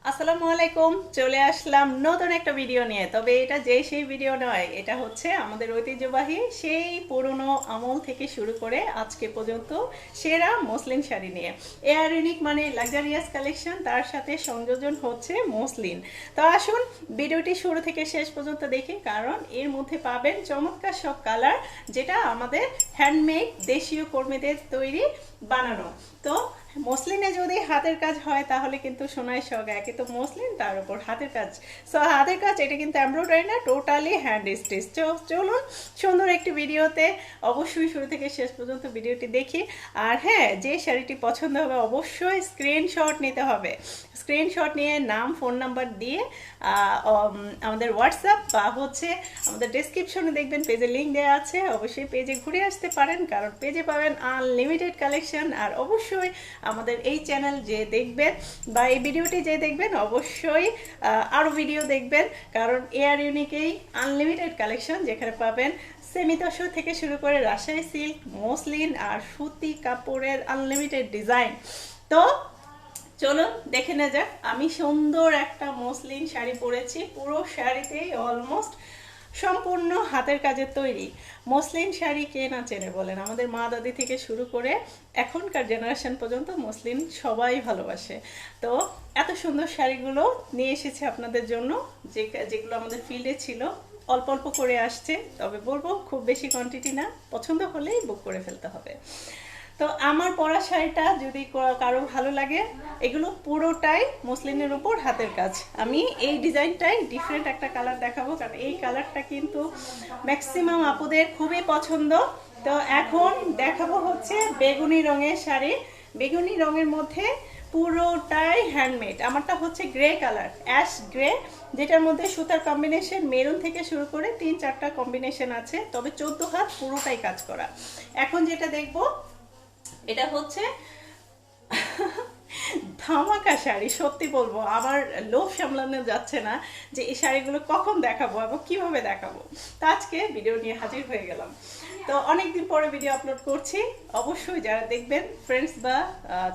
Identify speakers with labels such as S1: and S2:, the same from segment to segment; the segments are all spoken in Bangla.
S1: আসসালামু আলাইকুম, চলে আসলাম নতুন একটা ভিডিও নিয়ে। তবে এটা সেই ভিডিও নয়, এটা হচ্ছে আমাদের ঐতিহ্যবাহী সেই পুরনো আমল থেকে শুরু করে আজকে পর্যন্ত সেরা মসলিন শাড়ি নিয়ে। এয়ার ইউনিক মানে লাক্সারিয়াস কালেকশন, তার সাথে সংযোজন হচ্ছে মসলিন। তো আসুন ভিডিওটি শুরু থেকে শেষ পর্যন্ত দেখি, কারণ এর মধ্যে পাবেন চমৎকার সব কালার, যেটা আমাদের হ্যান্ডমেড দেশীয় কর্মীদের তৈরি বানানো। তো মসলিনে যদি হাতের কাজ হয় তাহলে কিন্তু সোনায় সোহাগা। একে তো মসলিন, তার উপর হাতের কাজ। সো হাতের কাজ, এটা কিন্তু এমব্রয়ডারি না, টোটালি হ্যান্ড স্টিচ। চলুন সুন্দর একটি ভিডিওতে অবশ্যই শুরু থেকে শেষ পর্যন্ত ভিডিওটি দেখি। আর হ্যাঁ, যে শাড়িটি পছন্দ হবে অবশ্যই স্ক্রিনশট নিতে হবে। স্ক্রিনশট নিয়ে নাম, ফোন নাম্বার দিয়ে আমাদের হোয়াটসঅ্যাপ বা হচ্ছে আমাদের ডেসক্রিপশনে দেখবেন পেজে লিঙ্ক দেওয়া আছে, অবশ্যই পেজে ঘুরে আসতে পারেন, কারণ পেজে পাবেন আনলিমিটেড কালেকশন। আর অবশ্যই আমাদের এই চ্যানেল যে দেখবেন বা এই ভিডিওটি যে দেখবেন অবশ্যই আরও ভিডিও দেখবেন, কারণ এয়ার ইউনিকেই আনলিমিটেড কালেকশন, যেখানে পাবেন সেমি তসর থেকে শুরু করে রাজশাহী সিল্ক, মসলিন আর সুতি কাপড়ের আনলিমিটেড ডিজাইন। তো চলুন দেখে না যাক। আমি সুন্দর একটা মসলিন শাড়ি পরেছি, পুরো শাড়িতেই অলমোস্ট সম্পূর্ণ হাতের কাজের তৈরি। মসলিন শাড়ি কে না চেনে বলেন? আমাদের মা দাদি থেকে শুরু করে এখনকার জেনারেশন পর্যন্ত মসলিন সবাই ভালোবাসে। তো এত সুন্দর শাড়িগুলো নিয়ে এসেছে আপনাদের জন্য, যেগুলো আমাদের ফিল্ডে ছিল। অল্প অল্প করে আসছে, তবে বলবো খুব বেশি কোয়ান্টিটি না, পছন্দ হলেই বুক করে ফেলতে হবে। তো আমার পরা শাড়িটা যদি কারো ভালো লাগে, এগুলো পুরোটাই মসলিনের উপর হাতের কাজ। আমি এই ডিজাইনটাই ডিফারেন্ট একটা কালার দেখাবো, কারণ এই কালারটা কিন্তু ম্যাক্সিমাম আপুদের খুবই পছন্দ। তো এখন দেখাবো হচ্ছে বেগুনি রঙের শাড়ি। বেগুনি রঙের মধ্যে পুরোটাই হ্যান্ডমেড। আমারটা হচ্ছে গ্রে কালার, অ্যাশ গ্রে, যেটার মধ্যে সুতার কম্বিনেশন মেরুন থেকে শুরু করে 3-4টা কম্বিনেশন আছে, তবে 14 হাত পুরোটাই কাজ করা। এখন যেটা দেখবো এটা হচ্ছে ধামাকা শাড়ি। সত্যি বলবো আমার লোভ সামলানো যাচ্ছে না যে এই শাড়িগুলো কখন দেখাবো এবং কিভাবে দেখাবো। তো আজকে ভিডিও নিয়ে হাজির হয়ে গেলাম। তো অনেকদিন পরে ভিডিও আপলোড করছি। অবশ্যই যারা দেখবেন ফ্রেন্ডস বা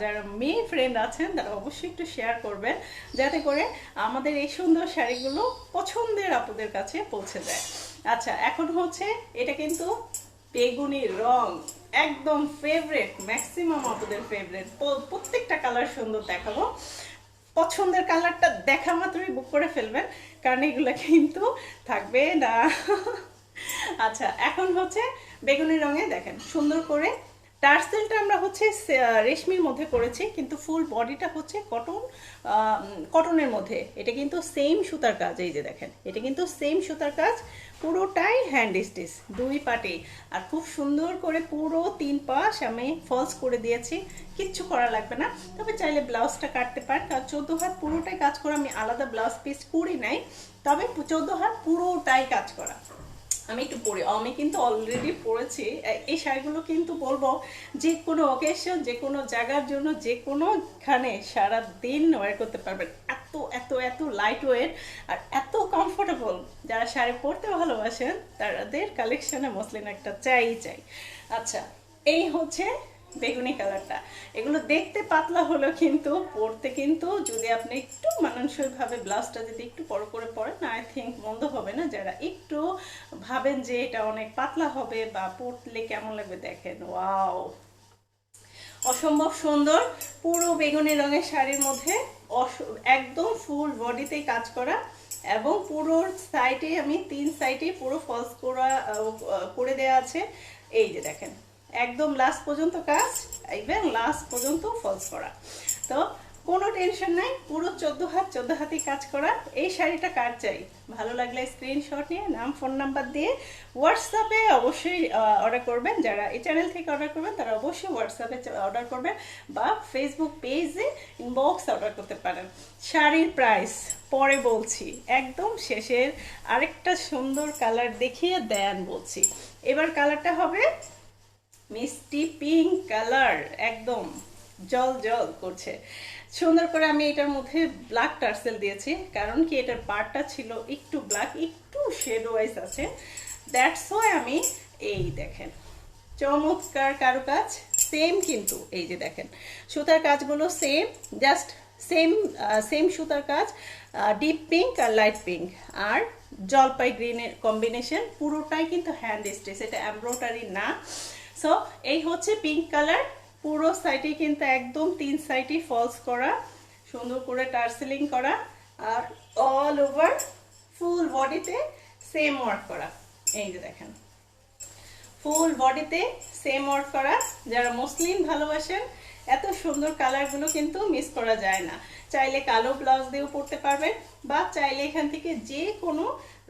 S1: যারা মেয়ে ফ্রেন্ড আছেন তারা অবশ্যই একটু শেয়ার করবেন, যাতে করে আমাদের এই সুন্দর শাড়িগুলো পছন্দের আপুদের কাছে পৌঁছে যায়। আচ্ছা, এখন হচ্ছে এটা কিন্তু বেগুনি রং, একদম ফেভারিট, ম্যাক্সিমাম আপনাদের ফেভারিট। প্রত্যেকটা কালার সুন্দর দেখাবো, পছন্দের কালারটা দেখা মাত্রই বুক করে ফেলবেন, কারণ এগুলো কিন্তু থাকবে না। আচ্ছা, এখন হচ্ছে বেগুনি রঙে দেখেন সুন্দর করে টার্সেলটা আমরা হচ্ছে রেশমির মধ্যে করেছি, কিন্তু ফুল বডিটা হচ্ছে কটনের মধ্যে। এটা কিন্তু সেম সুতার কাজ, এই যে দেখেন, এটা কিন্তু সেম সুতার কাজ, পুরোটাই হ্যান্ড স্টিচ দুই পাটে। আর খুব সুন্দর করে পুরো 3 পাশ আমি ফলস করে দিয়েছি, কিচ্ছু করা লাগবে না। তবে চাইলে ব্লাউজটা কাটতে পারেন, কারণ 14 হাত পুরোটাই কাজ করা, আমি আলাদা ব্লাউজ পিস করি নাই, তবে 14 হাত পুরোটাই কাজ করা। আমি একটু পরি, আমি কিন্তু অলরেডি পরেছি। এই শাড়িগুলো কিন্তু বলবো যে কোনো অকেশন, যে কোনো জায়গার জন্য, যে কোনোখানে সারা দিন ওয়্যার করতে পারবেন। এত এত এত লাইট ওয়েট আর এত কমফোর্টেবল। যারা শাড়ি পরতে ভালোবাসেন তাদের কালেকশনে মসলিন একটা চাই। আচ্ছা, এই হচ্ছে বেগুনি কালারটা। এগুলো দেখতে পাতলা হলো, কিন্তু পরতে কিন্তু যদি আপনি একটু মানানসইভাবে ব্লাউজটা যদি একটু বড় করে পরেন, আই থিঙ্ক মন্দ হবে না। যারা একটু ভাবেন যে এটা অনেক পাতলা হবে বা পরলে কেমন লাগবে, দেখেন, ওয়াও, অসম্ভব সুন্দর। পুরো বেগুনি রঙের শাড়ির মধ্যে একদম ফুল বডিতেই কাজ করা, এবং পুরো সাইডে আমি 3 সাইডে পুরো ফলস করে দেওয়া আছে। এই যে দেখেন, একদম লাস্ট পর্যন্ত কাজ, ইভেন লাস্ট পর্যন্ত ফলস করা। তো কোনো টেনশন নাই, পুরো 14 হাতই কাজ করা। এই শাড়িটা কার চাই, ভালো লাগলে স্ক্রিনশট নিয়ে নাম, ফোন নাম্বার দিয়ে হোয়াটসঅ্যাপে অবশ্যই অর্ডার করবেন। যারা এই চ্যানেল থেকে অর্ডার করবেন তারা অবশ্যই হোয়াটসঅ্যাপে অর্ডার করবেন, বা ফেসবুক পেজে ইনবক্স অর্ডার করতে পারেন। শাড়ির প্রাইস পরে বলছি, একদম শেষের আরেকটা সুন্দর কালার দেখিয়ে দেন বলছি। এবার কালারটা হবে মিষ্টি পিঙ্ক কালার, একদম জল জল করছে। সুন্দর করে আমি এটার মধ্যে ব্ল্যাক টার্সেল দিয়েছি, কারণ কি এটার পার্টটা ছিল একটু ব্ল্যাক, একটু শেড ওয়াইজ আছে, দ্যাটস ওয়াই আমি, এই দেখেন চমৎকার কারুকাজ, সেম কিন্তু এই যে দেখেন সুতার কাজগুলো সেম, জাস্ট সেম সুতার কাজ, ডিপ পিঙ্ক আর লাইট পিঙ্ক আর জলপাই গ্রিনের কম্বিনেশন, পুরোটাই কিন্তু হ্যান্ড স্টিচ, এটা এমব্রয়ডারি না। সো এই হচ্ছে পিঙ্ক কালার, পুরো সাইডে কিন্তু একদম 3 সাইডে ফলস করা, সুন্দর করে টার্সেলিং করা, আর অল ওভার ফুল বডিতে সেম ওয়ার্ক করা। এই যে দেখেন ফুল বডিতে সেম ওয়ার্ক করা। যারা মসলিন ভালোবাসেন, এত সুন্দর কালারগুলো কিন্তু মিস করা যায় না। চাইলে কালো ব্লাউজ দিয়েও পরতে পারবেন, বা চাইলে এখান থেকে যে কোনো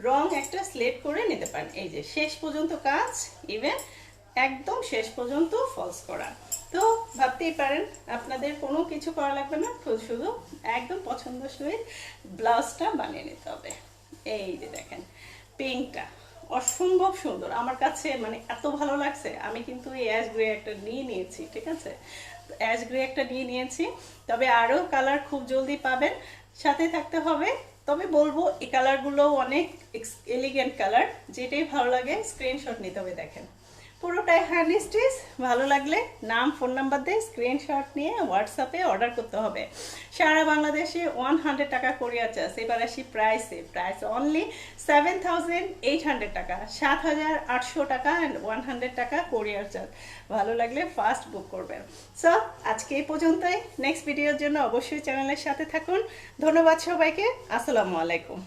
S1: রং একটা সিলেক্ট করে নিতে পারেন। এই যে শেষ পর্যন্ত কাজ, ইভেন একদম শেষ পর্যন্ত ফলস করা। তো ভাবতেই পারেন আপনাদের কোনো কিছু করা লাগবে না, শুধু একদম পছন্দসই ব্লাউজটা বানিয়ে নিতে হবে। এই যে দেখেন পিঙ্কটা অসম্ভব সুন্দর, আমার কাছে মানে এত ভালো লাগছে। আমি কিন্তু এই অ্যাশ গ্রে একটা নিয়ে নিয়েছি, ঠিক আছে, অ্যাশ গ্রে একটা নিয়ে নিয়েছি। তবে আরও কালার খুব জলদি পাবেন, সাথে থাকতে হবে। তবে বলবো এই কালারগুলো অনেক এলিগেন্ট কালার, যেটাই ভালো লাগে স্ক্রিনশট নিতে হবে। দেখেন পুরোটাই হ্যান্ড স্টিচ, ভালো লাগলে নাম ফোন নাম্বার দিয়ে স্ক্রিনশট নিয়ে হোয়াটসঅ্যাপে অর্ডার করতে হবে। সারা বাংলাদেশে 100 টাকা কোরিয়ার চার্জ। এবার আসি প্রাইস অনলি 7,800 টাকা, 7,800 টাকা অ্যান্ড 100 টাকা কোরিয়ার চার্জ। ভালো লাগলে ফার্স্ট বুক করবেন। সো আজকে এই পর্যন্তই, নেক্সট ভিডিওর জন্য অবশ্যই চ্যানেলের সাথে থাকুন। ধন্যবাদ সবাইকে, আসসালামু আলাইকুম।